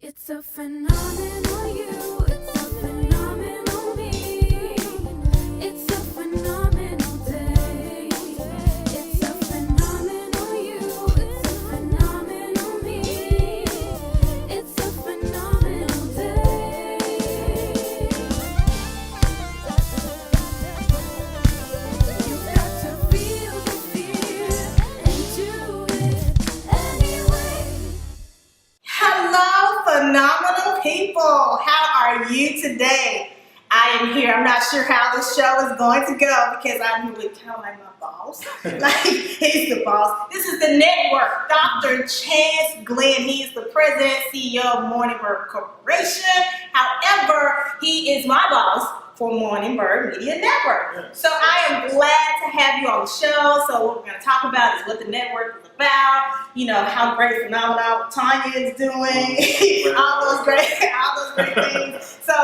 It's a phenomenal you, it's a phenomenal me. It's a phenomenal day. It's a phenomenal you, it's a phenomenal me. It's a phenomenal day. You got to feel the fear and do it anyway. Hello, phenomenal people. How are you today? I am here. I'm not sure how this show is going to go because I'm really kind of like my boss. Like, he's the boss. This is the network. Dr. Chance Glenn. He is the president, CEO of Morningbird Corporation. However, he is my boss for Morningbird Media Network. So I am glad to have you on the show. So what we're going to talk about is what the network is about, you know, how great Phenomenom with Tonia is doing, all those great things. So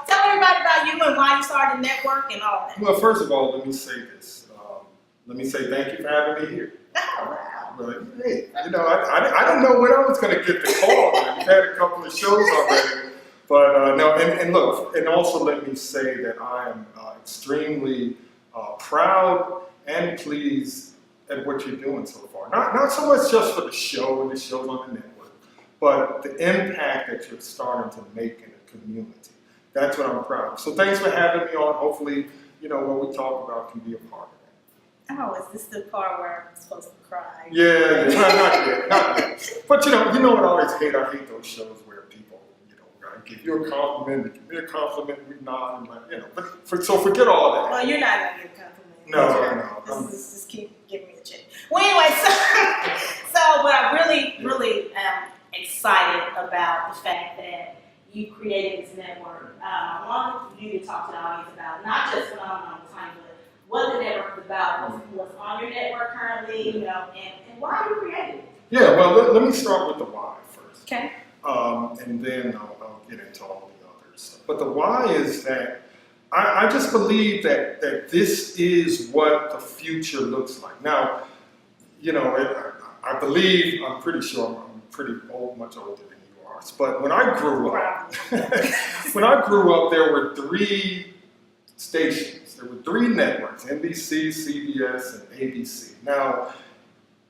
tell everybody about you and why you started the network and all that. Well, first of all, let me say this. Let me say thank you for having me here. Oh, wow. But, hey, you know, I don't know when I was going to get the call. We've had a couple of shows already. But no, and look, and also let me say that I am extremely proud and pleased at what you're doing so far. Not so much just for the show and the shows on the network, but the impact that you're starting to make in the community. That's what I'm proud of. So thanks for having me on. Hopefully, you know, what we talk about can be a part of that. Oh, is this the part where I'm supposed to cry? Yeah, not yet. But you know what I always hate? I hate those shows where people, you know, give you a compliment, they give me a compliment, we nod, and like, you know. So forget all that. Well, you're not going to get a compliment. No. Just keep giving me a check. Well, anyway, so but I really am excited about the fact that you created this network. I want you to talk to the audience about not just Phenomenom time, but what the network is about, what's on your network currently, you know, and why you created it. Yeah, well, let me start with the why first. Okay. And then I'll get into all the others. But the why is that I just believe that this is what the future looks like. Now, you know, I believe, I'm pretty sure I'm pretty old, much older than you are. But when I grew up, there were 3 stations. There were 3 networks: NBC, CBS, and ABC. Now,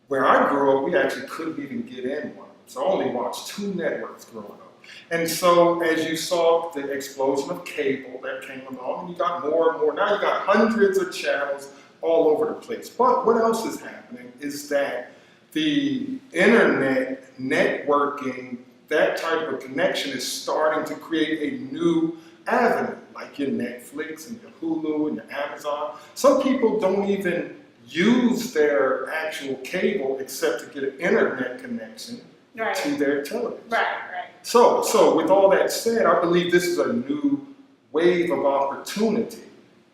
where I grew up, we actually couldn't even get in one. So I only watched 2 networks growing up. And so as you saw the explosion of cable that came along, and you got more and more. Now you got hundreds of channels all over the place. But what else is happening is that the internet, networking, that type of connection is starting to create a new avenue, like your Netflix and your Hulu and your Amazon. Some people don't even use their actual cable except to get an internet connection to their television. Right. So with all that said, I believe this is a new wave of opportunity.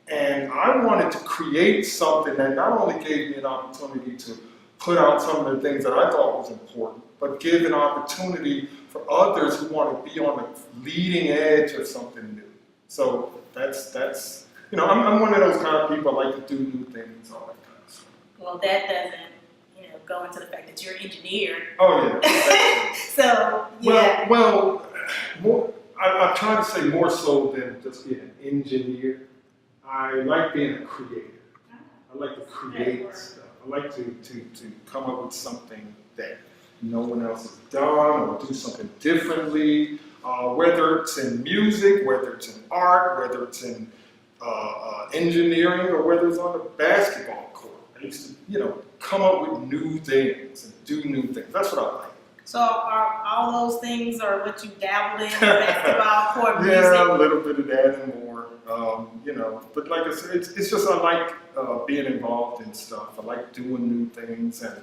And I wanted to create something that not only gave me an opportunity to put out some of the things that I thought was important, but give an opportunity for others who want to be on the leading edge of something new. So that's you know, I'm one of those kind of people. I like to do new things, all that kind of stuff. Well, that doesn't, you know, go into the fact that you're an engineer. Oh yeah. So yeah. Well, more, I try to say more so than just being an engineer. I like being a creator. I like to create stuff. I like to come up with something that no one else has done, or do something differently, whether it's in music, whether it's in art, whether it's in engineering, or whether it's on a basketball court. I used to, you know, come up with new things and do new things. That's what I like. So are all those things are what you dabbled in, basketball, court, music? Yeah, a little bit of that and more. You know, but like I said, it's just I like being involved in stuff. I like doing new things, and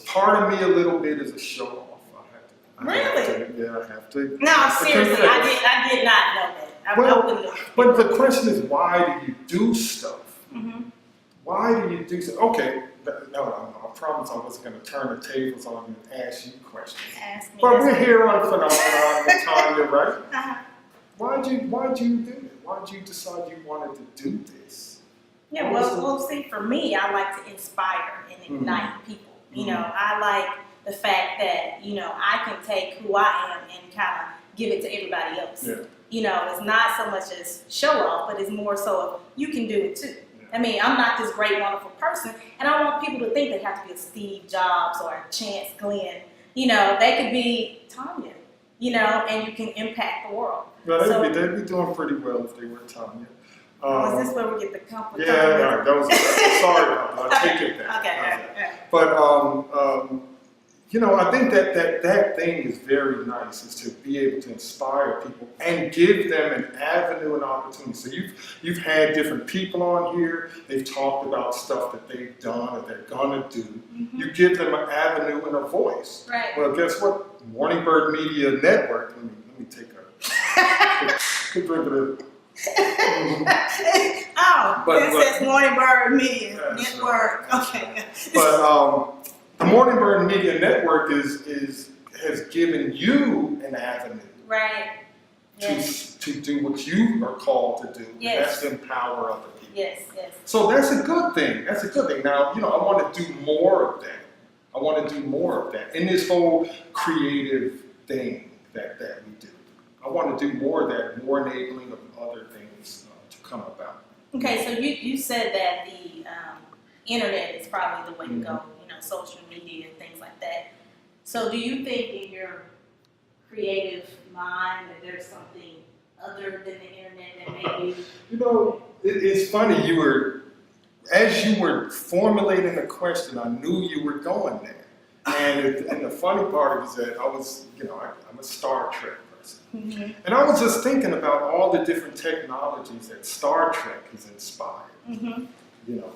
part of me a little bit is a show off. I have to. No, seriously, I did not know that. But the question is, why do you do stuff? Mm-hmm. Why do you do stuff? Okay, no, I promise I wasn't going to turn the tables on you and ask you questions. Ask me. But we're here on Phenomenom with Tonia, right? Uh-huh. Why'd you do it? Why'd you decide you wanted to do this? Yeah, well, see, for me, I like to inspire and ignite people. You know, I like the fact that, you know, I can take who I am and kind of give it to everybody else. Yeah. You know, it's not so much as show off, but it's more so of you can do it too. I mean, I'm not this great, wonderful person, and I want people to think they have to be a Steve Jobs or a Chance Glenn. You know, they could be Tonia, you know, and you can impact the world. Well, they'd be doing pretty well if they were Tonia. Is this where we get the compliment? Yeah, that was sorry about that. I take it back. Okay. But you know, I think that thing is very nice, is to be able to inspire people and give them an avenue and opportunity. So you've had different people on here. They've talked about stuff that they've done or they're gonna do. Mm-hmm. You give them an avenue and a voice. Right. Well, guess what? Morningbird Media Network. Let me take a drink of this. This says Morningbird Media That's Network. right. Okay. But the Morningbird Media Network has given you an avenue Right. Yes. to do what you are called to do. Yes. And that's to empower other people. Yes. So that's a good thing. That's a good thing. Now, you know, I want to do more of that. I want to do more of that in this whole creative thing that we do. I want to do more of that, more enabling of other things to come about. Okay, so you said that the internet is probably the way to go, Mm-hmm. you know, social media and things like that. So do you think in your creative mind that there's something other than the internet that maybe... You know, it's funny, as you were formulating the question, I knew you were going there. And the funny part is that I was, you know, I'm a Star Trek person. Mm-hmm. And I was just thinking about all the different technologies that Star Trek has inspired. Mm-hmm. You know,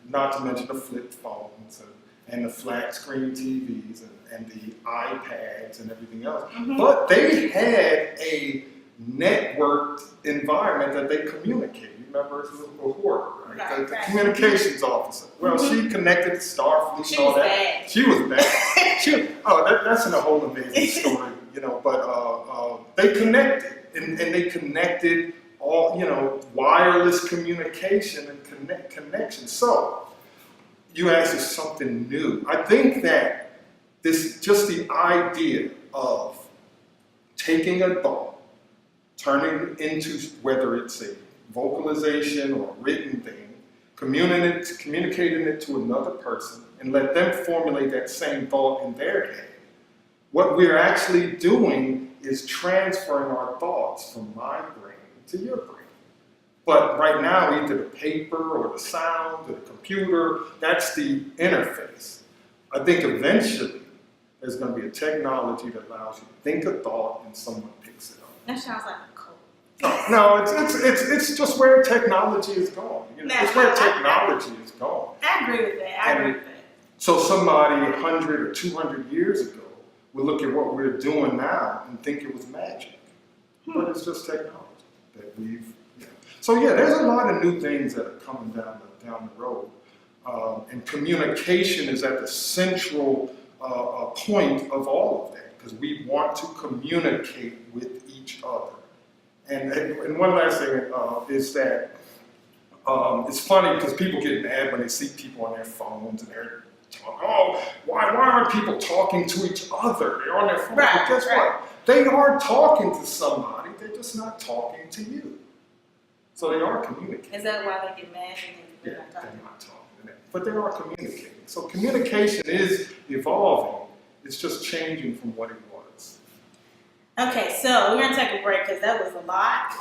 not to mention the flip phones and the flat screen TVs and the iPads and everything else. Mm-hmm. But they had a networked environment that they communicated. You remember Uhura, right? The communications officer. Well, she connected to Starfleet She and all was that. bad. She was bad. That's a whole amazing story, you know. But they connected, and they connected all, you know, wireless communication and connection. So you asked us something new. I think that just the idea of taking a thought, turning it into, whether it's a vocalization or a written thing, communicating it to another person, and let them formulate that same thought in their head. What we're actually doing is transferring our thoughts from my brain to your brain. But right now, either the paper or the sound or the computer, that's the interface. I think eventually there's going to be a technology that allows you to think a thought and someone picks it up. That sounds like a code. No, it's just where technology is going. You know, it's where technology is going. I agree with that. So somebody 100 or 200 years ago would look at what we're doing now and think it was magic. But it's just technology that we've, you know. So yeah, there's a lot of new things that are coming down the road. And communication is at the central point of all of that, because we want to communicate with each other. And one last thing is that it's funny because people get mad when they see people on their phones and they're talking, oh, why aren't people talking to each other? They're on their phones. Right, But guess right. what? They are talking to somebody, they're just not talking to you. So they are communicating. Is that why they get mad? Yeah, they're not talking to them, but they are communicating. So communication is evolving. It's just changing from what it was. Okay, so we're gonna take a break because that was a lot.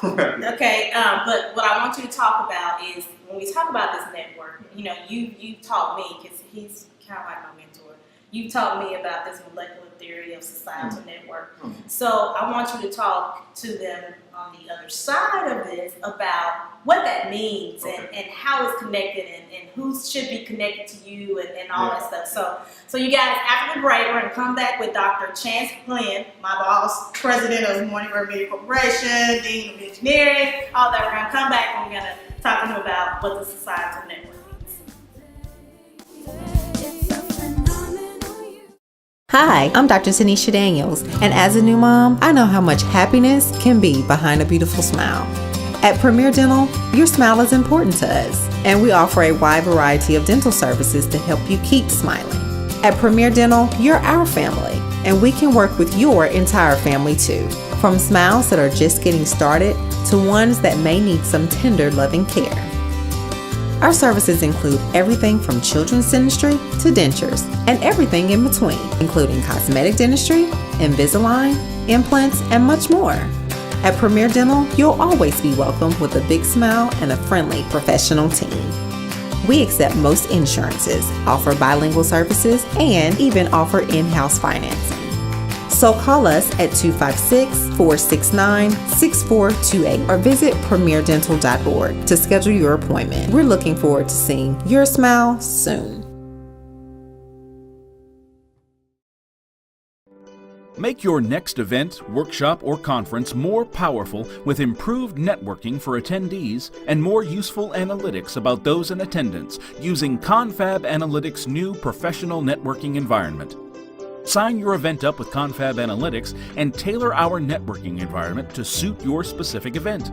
Okay, but what I want you to talk about is when we talk about this network. You know, you taught me, because he's kind of like my mentor. You taught me about this molecular theory of societal network. So I want you to talk to them on the other side of this about what that means and how it's connected and who should be connected to you and all that stuff. So you guys, after the break, we're going to come back with Dr. Chance Glenn, my boss, president of Morningbird Media Corporation, dean of engineering, all that. We're going to come back and we're going to talk to him about what the societal network means. It's a phenomenon. Hi, I'm Dr. Tanisha Daniels, and as a new mom, I know how much happiness can be behind a beautiful smile. At Premier Dental, your smile is important to us, and we offer a wide variety of dental services to help you keep smiling. At Premier Dental, you're our family, and we can work with your entire family too. From smiles that are just getting started to ones that may need some tender, loving care. Our services include everything from children's dentistry to dentures and everything in between, including cosmetic dentistry, Invisalign, implants, and much more. At Premier Dental, you'll always be welcomed with a big smile and a friendly, professional team. We accept most insurances, offer bilingual services, and even offer in-house financing. So call us at 256-469-6428 or visit premierdental.org to schedule your appointment. We're looking forward to seeing your smile soon. Make your next event, workshop, or conference more powerful with improved networking for attendees and more useful analytics about those in attendance using Confab Analytics' new professional networking environment. Sign your event up with Confab Analytics and tailor our networking environment to suit your specific event.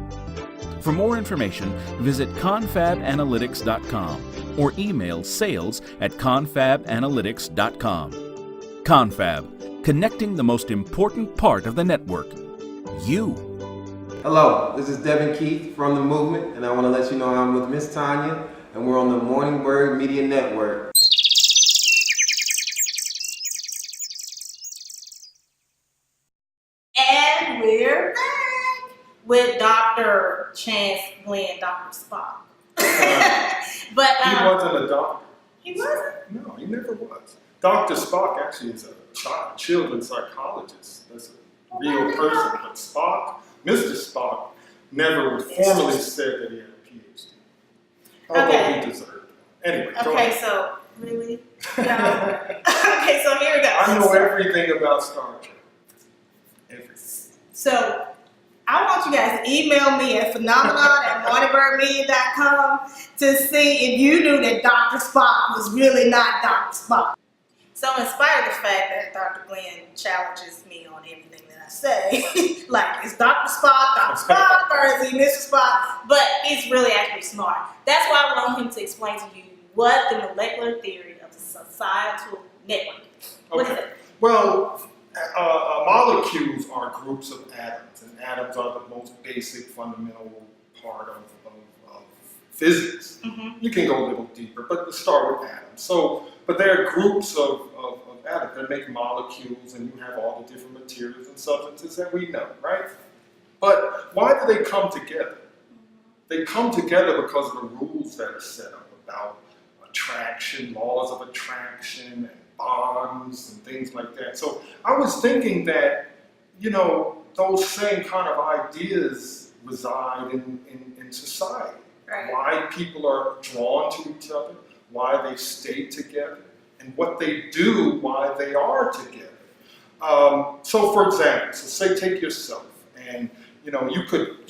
For more information, visit confabanalytics.com or email sales@confabanalytics.com. Confab, connecting the most important part of the network, you. Hello, this is Devin Keith from The Movement, and I want to let you know I'm with Miss Tonia, and we're on the Morningbird Media Network. And we're back with Dr. Chance Glenn, Dr. Spock. But He wasn't a doctor. he wasn't. No, he never was. Dr. Spock actually is a children's psychologist. That's a real person. But Spock, Mr. Spock, never formally said that he had a PhD. Although Okay. he deserved it. Anyway, go Okay, ahead. so really? No. Okay, so here we go. I know everything about Star Trek. Everything. So I want you guys to email me at phenomenon@morningbirdmedia.com to see if you knew that Dr. Spock was really not Dr. Spock. So in spite of the fact that Dr. Glenn challenges me on everything that I say, like, is Dr. Spock, or is he Mr. Spock? But he's really actually smart. That's why I want him to explain to you what the molecular theory of societal network is. What is Okay. it? Well, molecules are groups of atoms, and atoms are the most basic, fundamental part of physics. Mm-hmm. You can go a little deeper, but let's start with atoms. But there are groups of atoms that make molecules, and you have all the different materials and substances that we know, right? But why do they come together? They come together because of the rules that are set up about attraction, laws of attraction, and bonds, and things like that. So I was thinking that, those same kind of ideas reside in society. Right. Why people are drawn to each other, why they stay together, and what they do, why they are together. So for example, say take yourself, and you could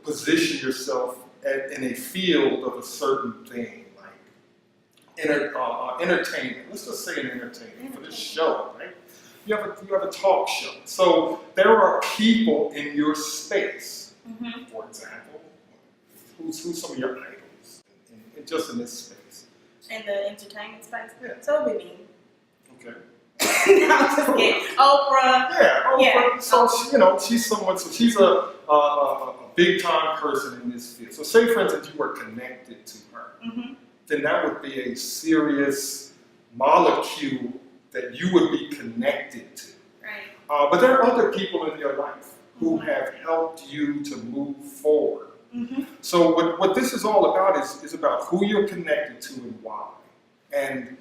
position yourself in a field of a certain thing, like entertainment. Let's just say an entertainment for this show, right? You have a talk show. So there are people in your space. Mm-hmm. For example, who's some of your idols just in this space? In the entertainment space? Yeah. So it would be me. Okay. No, I'm just kidding. Oprah. Yeah. Oprah. Yeah. So she's someone. So she's a big time person in this field. So say for instance you were connected to her, Mm-hmm. then that would be a serious molecule that you would be connected to. Right. But there are other people in your life who have helped you to move forward. Mm-hmm. So what this is all about is about who you're connected to and why. And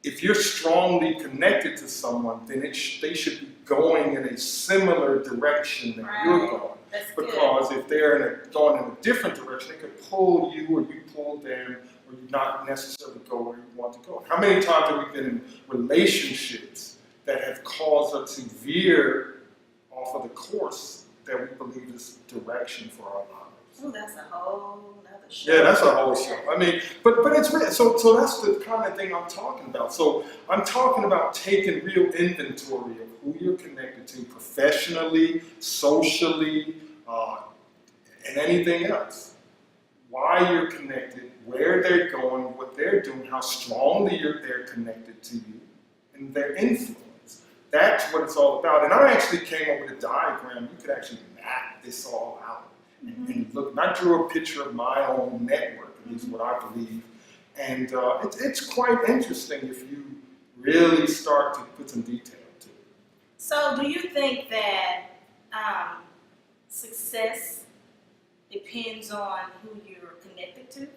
if you're strongly connected to someone, then they should be going in a similar direction that you're going. That's good. Because if they're going in a different direction, they could pull you or you pull them, or you not necessarily go where you want to go. How many times have we been in relationships that have caused us to veer off of the course that we believe is direction for our lives? Oh, that's a whole nother show. Yeah, that's a whole show. I mean, but it's real. So that's the kind of thing I'm talking about. So I'm talking about taking real inventory of who you're connected to professionally, socially, and anything else. Why you're connected, where they're going, what they're doing, how strongly they're connected to you, and their influence. That's what it's all about. And I actually came up with a diagram. You could actually map this all out. And look, and I drew a picture of my own network, at least what I believe. And it's quite interesting if you really start to put some detail to it. So, do you think that success depends on who you're connected to?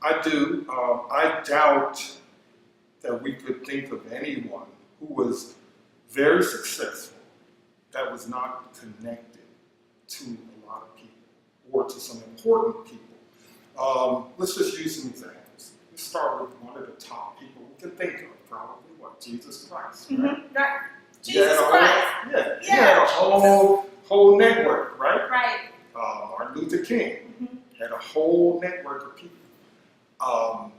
I do. I doubt that we could think of anyone who was very successful that was not connected to a lot of people or to some important people. Let's just use some examples. Let's start with one of the top people we can think of, probably what? Jesus Christ, right? Right. Jesus Christ. Christ. He had a whole network, right? Right. Martin Luther King had a whole network of people.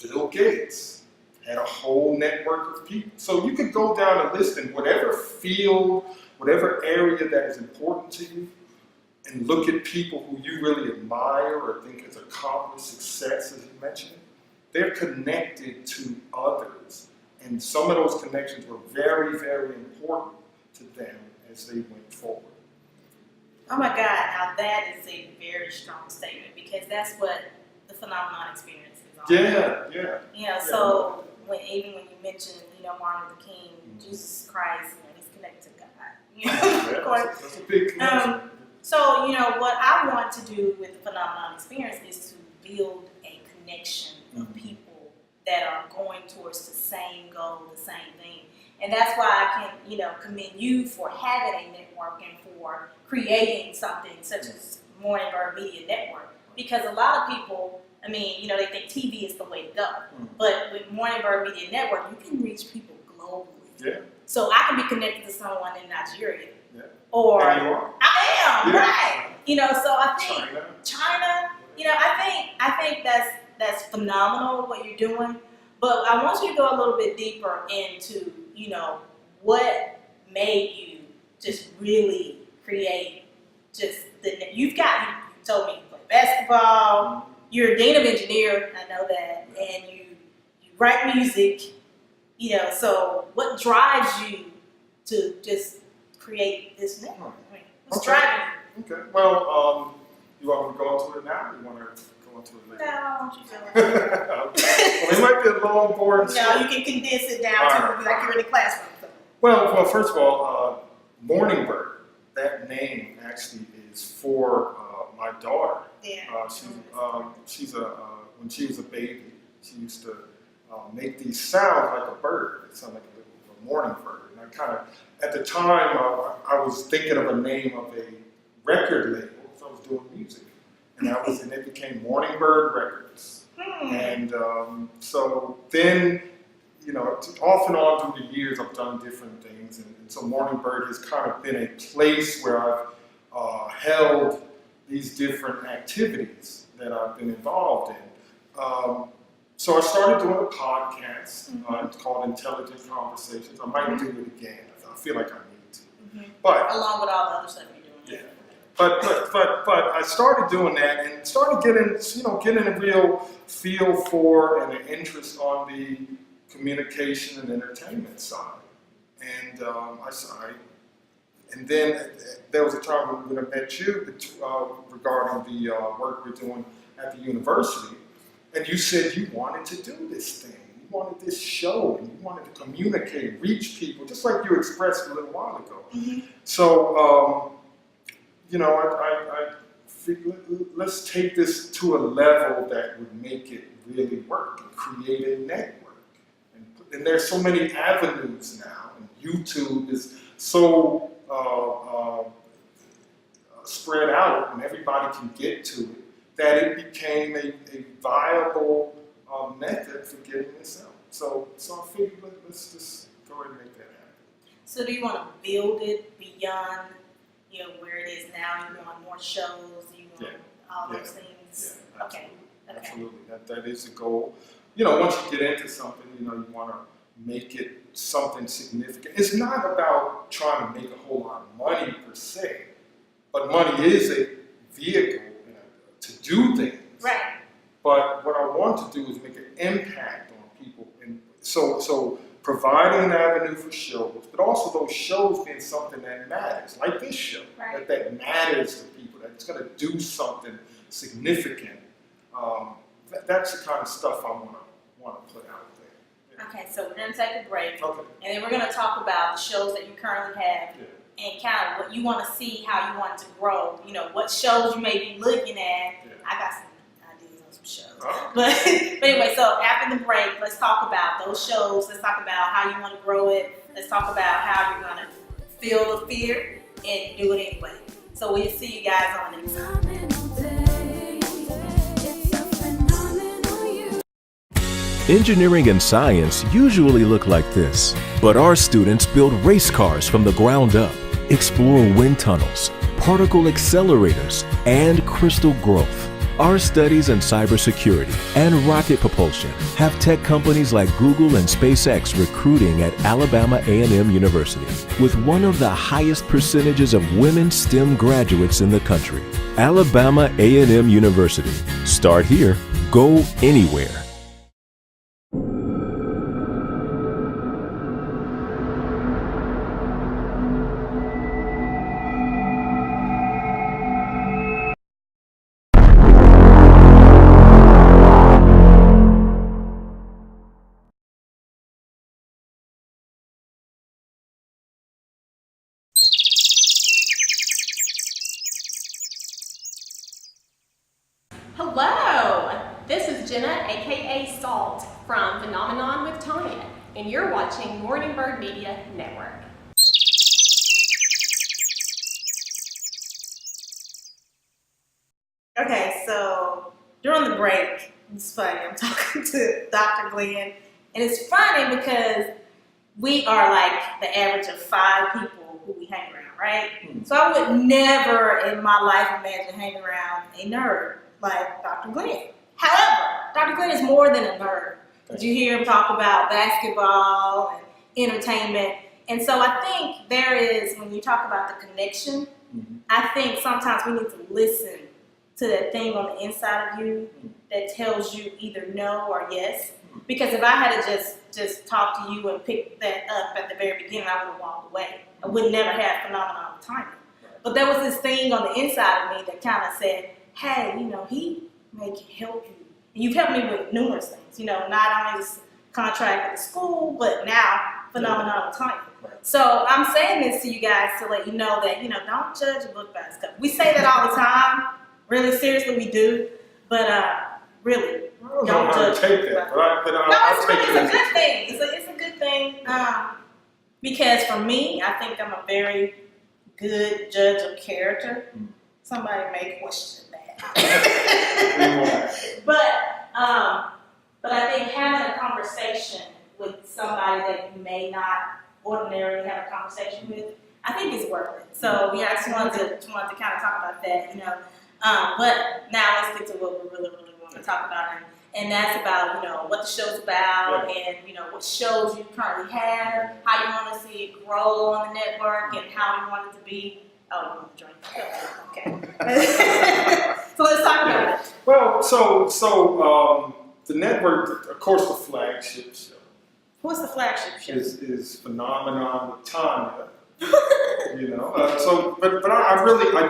Bill Gates had a whole network of people. So you could go down a list in whatever field, whatever area that is important to you, and look at people who you really admire or think has accomplished success, as you mentioned. They're connected to others. And some of those connections were very, very important to them as they went forward. Oh my God, now that is a very strong statement because that's what the Phenomenon experience is all about. Yeah. You know, so even when you mention, Martin Luther King, Jesus Christ, he's connected to God. Of course. That's a big connection. So, what I want to do with the Phenomenon experience is to build a connection of people that are going towards the same goal, the same thing. And that's why I can, commend you for having a network and for creating something such as Morningbird Media Network. Because a lot of people, they think TV is the way to go. But with Morningbird Media Network, you can reach people globally. Yeah. So I can be connected to someone in Nigeria. Yeah. Or And you are. I am, Yeah. right. So I think China. I think that's phenomenal what you're doing. But I want you to go a little bit deeper into, what made you just really create you told me you play basketball, you're a dean of engineer, I know that, and you write music, so what drives you to just create this network? What's driving you? Okay. Well, you want me to go into it now or you want to go into it later? No, I want you to go. Okay. Well, it might be a long, boring story. No, you can condense it down to like you're in the classroom. So. Well, first of all, Morningbird, that name actually is for my daughter. Yeah. When she was a baby, she used to make these sounds like a bird. It sounded like a morning bird. And I kind of, at the time, I was thinking of a name of a record label. So I was doing music, and it became Morningbird Records. And so then, off and on through the years, I've done different things, and so Morningbird has kind of been a place where I've held these different activities that I've been involved in. So I started doing a podcast. It's called Intelligent Conversations. I might do it again. I feel like I need to. But along with all the other stuff you're doing. yeah. But I started doing that and started getting a real feel for and an interest on the communication and entertainment side. And and then there was a time when I met you regarding the work we're doing at the university, and you said you wanted to do this thing. You wanted this show, and you wanted to communicate, reach people, just like you expressed a little while ago. So, I figured, let's take this to a level that would make it really work and create a network. And there's so many avenues now, and YouTube is so spread out, and everybody can get to it, that it became a viable method for getting this out. So I figured let's just go ahead and make that happen. So do you want to build it beyond, where it is now? You want more shows? You want all those things? Yeah, Okay. Absolutely. That is the goal. Once you get into something, you want to make it something significant. It's not about trying to make a whole lot of money per se, but money is a vehicle to do things. Right. But what I want to do is make an impact on people, and so providing an avenue for shows, but also those shows being something that matters, like this show, Right. that matters to people, that's going to do something significant. That's the kind of stuff I want to put out there. Okay, so we're gonna take a break, Okay. and then we're gonna talk about the shows that you currently have, Yeah. and kind of what you want to see, how you want it to grow. You know, what shows you may be looking at. Yeah. I got some ideas on some shows. Oh. But anyway, so after the break, let's talk about those shows. Let's talk about how you want to grow it. Let's talk about how you're going to feel the fear and do it anyway. So we'll see you guys on the next time. Phenomenal day. It's a phenomenal you. Engineering and science usually look like this, but our students build race cars from the ground up, explore wind tunnels, particle accelerators, and crystal growth. Our studies in cybersecurity and rocket propulsion have tech companies like Google and SpaceX recruiting at Alabama A&M University, with one of the highest percentages of women STEM graduates in the country. Alabama A&M University. Start here, go anywhere. Hello, this is Jenna, aka Salt, from Phenomenon with Tonia, and you're watching Morningbird Media Network. Okay, so during the break, it's funny. I'm talking to Dr. Glenn, and it's funny because we are like the average of 5 people who we hang around, right? So I would never in my life imagine hanging around a nerd like Dr. Glenn. However, Dr. Glenn is more than a nerd. Did you hear him talk about basketball and entertainment? And so I think there is, when you talk about the connection, I think sometimes we need to listen to that thing on the inside of you that tells you either no or yes. Because if I had to just talk to you and pick that up at the very beginning, I would have walked away. I would never have Phenomenon with Tonia. But there was this thing on the inside of me that kind of said, hey, you know, he may help you. And you've helped me with numerous things, you know, not only this contract with the school, but now Phenomenon with Tonia. So I'm saying this to you guys to let you know that, you know, don't judge a book by its cover. We say that all the time. Really, seriously, we do. But really, I don't know don't how to judge. take that, but No, I'll take it's it. a good thing. It's a good thing because for me, I think I'm a very good judge of character. Somebody may question that, but I think having a conversation with somebody that you may not ordinarily have a conversation with, I think is worth it. So yeah, I just wanted to kind of talk about that, you know. But now let's get to what we really want to talk about, and that's about, you know, what the show's about, and, you know, what shows you currently have, how you want to see it grow on the network, and how you want it to be. Oh, you want to drink? Okay. So let's talk about it. Well, so the network, of course, the flagship show What's the flagship show? is Phenomenon with Tonia. You know, but I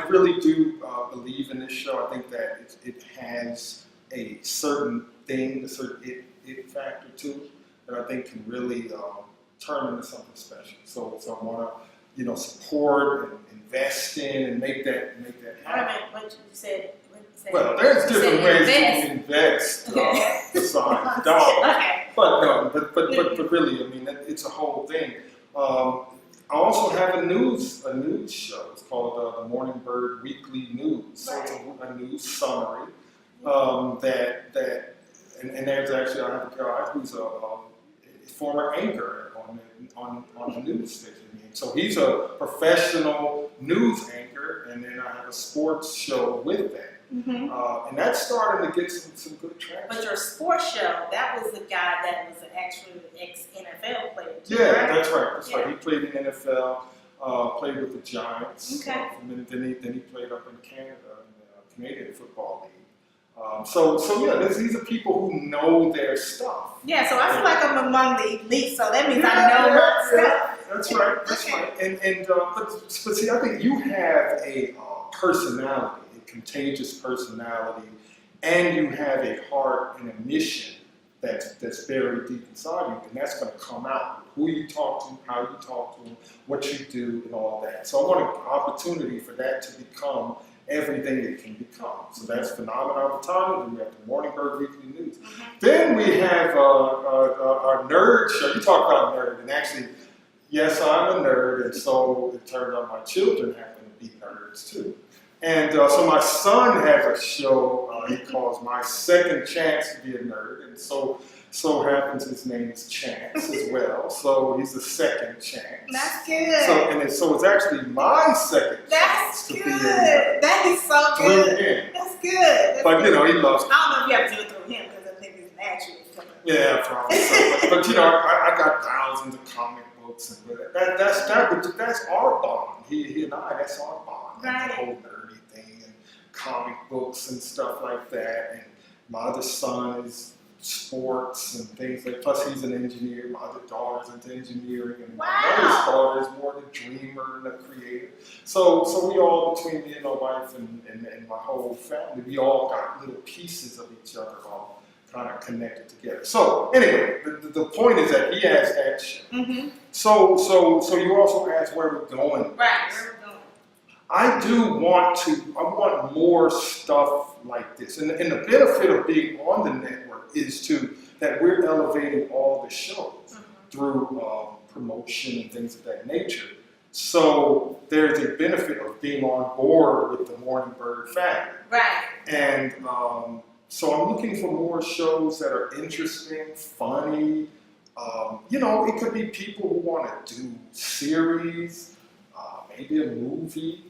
really do believe in this show. I think that it has a certain thing, a certain it factor to it that I think can really turn into something special. So I want to, you know, support and invest in and make that happen. What you said? Well, there's different ways invest. to invest Okay. besides dollars. Okay. But no, but really, I mean, it's a whole thing. I also have a news show. It's called the Morningbird Weekly News. So it's a news summary and there's actually, I have a guy who's a former anchor on the news station. So he's a professional news anchor, and then I have a sports show with that. And that's starting to get some good traction. But your sports show, that was the guy that was an actual ex-NFL player. Too, Yeah, right? that's right. That's Yeah. right. He played in NFL, played with the Giants. Okay. And then he played up in Canada, in the Canadian Football League. So yeah, these are people who know their stuff. Yeah, so I feel like I'm among the elite, so that means I know my stuff. That's right. That's Okay. right. But see, I think you have a personality, a contagious personality, and you have a heart and a mission that's buried deep inside you, and that's going to come out. Who you talk to, how you talk to them, what you do, and all that. So I want an opportunity for that to become everything it can become. So that's Phenomenom of Tonia. Then we have the Morningbird Weekly News. Then we have our nerd show. You talk about nerd, and actually, yes, I'm a nerd, and so it turned out my children happen to be nerds too. And so my son has a show he calls My Second Chance to Be a Nerd, and so happens his name is Chance as well. So he's the second chance. That's good. So it's actually my second That's chance to good. be a nerd. That is so Through good. him. That's good. That's But good. he loves. I don't know if you have to do it through him because I think it's natural. Yeah, probably so. But I got thousands of comic books and that's our bond. He and I, that's our bond. Right. The whole nerdy thing and comic books and stuff like that. And my other son is sports and things like. Plus, he's an engineer. My other daughter's into engineering, and my youngest daughter is more the dreamer and the creator. So we all, between me and my wife and my whole family, we all got little pieces of each other all kind of connected together. So anyway, the point is that he has that show. Mm-hmm. So you also asked where we're going. Right. Where we're going. I want more stuff like this. And the benefit of being on the network is that we're elevating all the shows through promotion and things of that nature. So there's a benefit of being on board with the Morningbird family. Right. And so I'm looking for more shows that are interesting, funny. It could be people who want to do series, maybe a movie,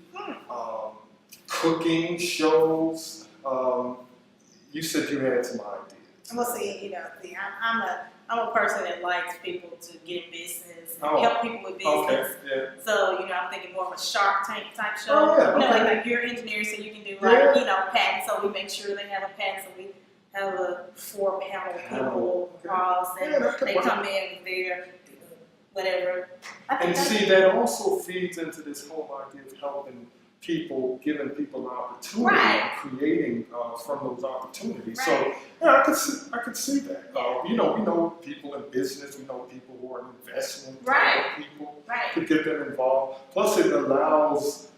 cooking shows. You said you had some ideas. Well, see, I'm a person that likes people to get in business, and Oh, help people with business. Okay, yeah. So, I'm thinking more of a Shark Tank type show. Oh, yeah, okay. Like you're engineers, so you can do Yeah. patents. So we make sure they have a patent. So we have a 4-panel people Okay. pause, and Yeah, that could they work. come in with their whatever. I think And that's- see, that also feeds into this whole idea of helping people, giving people an opportunity, Right. and creating from those opportunities. Right. So yeah, I could see that. We know people in business. We know people who are in investment. Right. People Right. to get them involved. Plus, it allows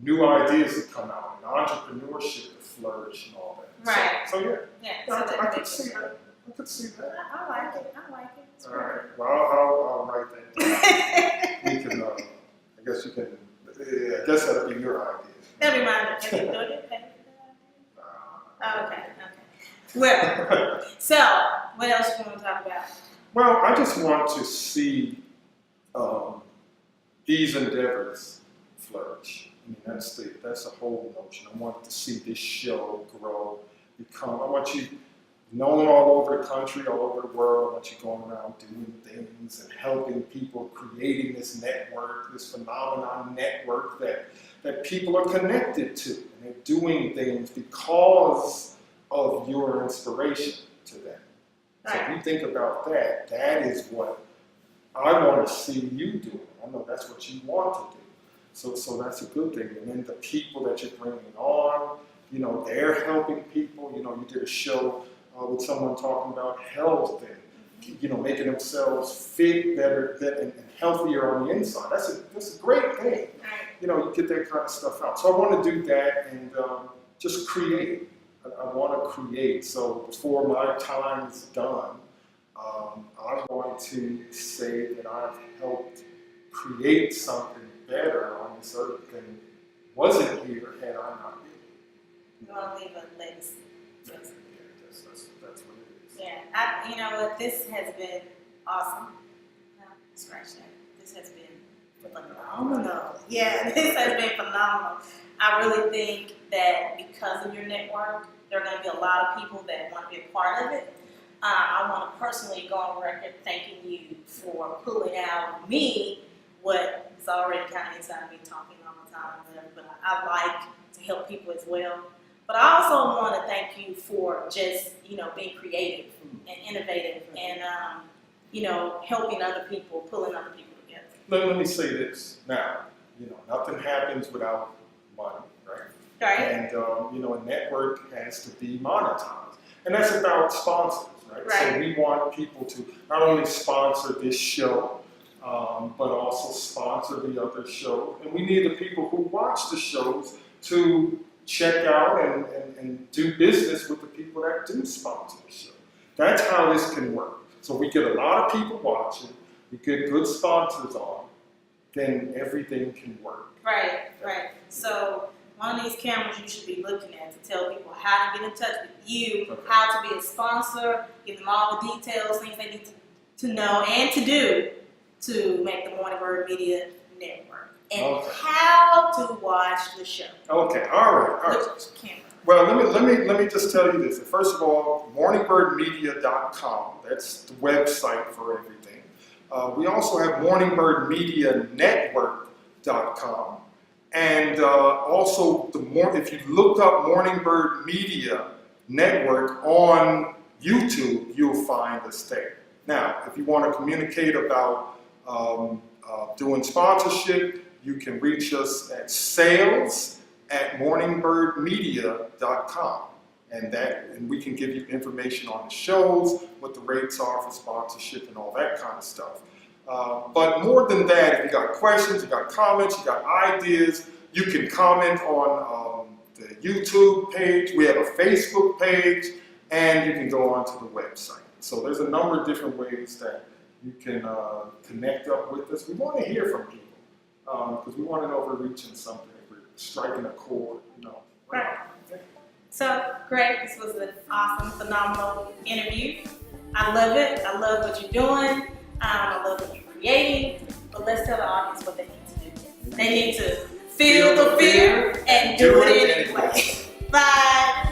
new ideas to come out and entrepreneurship to flourish and all that. Right. So yeah, Yeah. I that could makes see sense. that. I could see that. I like it. I like it. It's All right. Well, I'll write that down. We can. I guess you can. I guess that'll be your idea. That'd be mine. Have you done it? Oh, okay. Well, so what else you want to talk about? Well, I just want to see these endeavors flourish. I mean, that's the whole notion. I want to see this show grow, become. I want you known all over the country, all over the world. I want you going around doing things and helping people, creating this network, this Phenomenon network that people are connected to. And they're doing things because of your inspiration to them. So if you think about that, that is what I want to see you doing. I know that's what you want to do. So that's a good thing. And then the people that you're bringing on, they're helping people. You did a show with someone talking about health and, making themselves fit better and healthier on the inside. That's a great thing. You get that kind of stuff out. So I want to do that and just create. I want to create. So before my time is done, I want to say that I've helped create something better on this earth than wasn't here had I not been here. You want to leave a legacy. That's what it is. Yeah, you know what? This has been awesome. No, scratch that. This has been phenomenal. Yeah, this has been phenomenal. I really think that because of your network, there are going to be a lot of people that want to be a part of it. I want to personally go on record thanking you for pulling out of me what is already kind of inside me, talking all the time, whatever. But I like to help people as well. But I also want to thank you for just, being creative and innovative and, helping other people, pulling other people together. Let me say this now. Nothing happens without money, right? Right? And a network has to be monetized, and that's about sponsors, right? So Right. we want people to not only sponsor this show, but also sponsor the other show, and we need the people who watch the shows to check out and do business with the people that do sponsor the show. That's how this can work. So we get a lot of people watching, we get good sponsors on, then everything can work. Right. So one of these cameras you should be looking at to tell people how to get in touch with you, Okay. how to be a sponsor, give them all the details, things they need to know and to do to make the Morningbird Media Network, and Okay. how to watch the show. Okay, all right. Which camera? Well, let me just tell you this. First of all, morningbirdmedia.com. That's the website for everything. We also have morningbird.network.com, and also if you look up Morningbird Media Network on YouTube, you'll find us there. Now, if you want to communicate about doing sponsorship, you can reach us at sales@morningbirdmedia.com, and we can give you information on the shows, what the rates are for sponsorship and all that kind of stuff. But more than that, if you got questions, you got comments, you got ideas, you can comment on the YouTube page. We have a Facebook page, and you can go onto the website. So there's a number of different ways that you can connect up with us. We want to hear from people because we want to know if we're reaching something, if we're striking a chord, Right. So, Greg, this was an awesome, phenomenal interview. I love it. I love what you're doing. I love what you're creating. But let's tell the audience what they need to do. They need to feel the fear and do it anyway. Bye.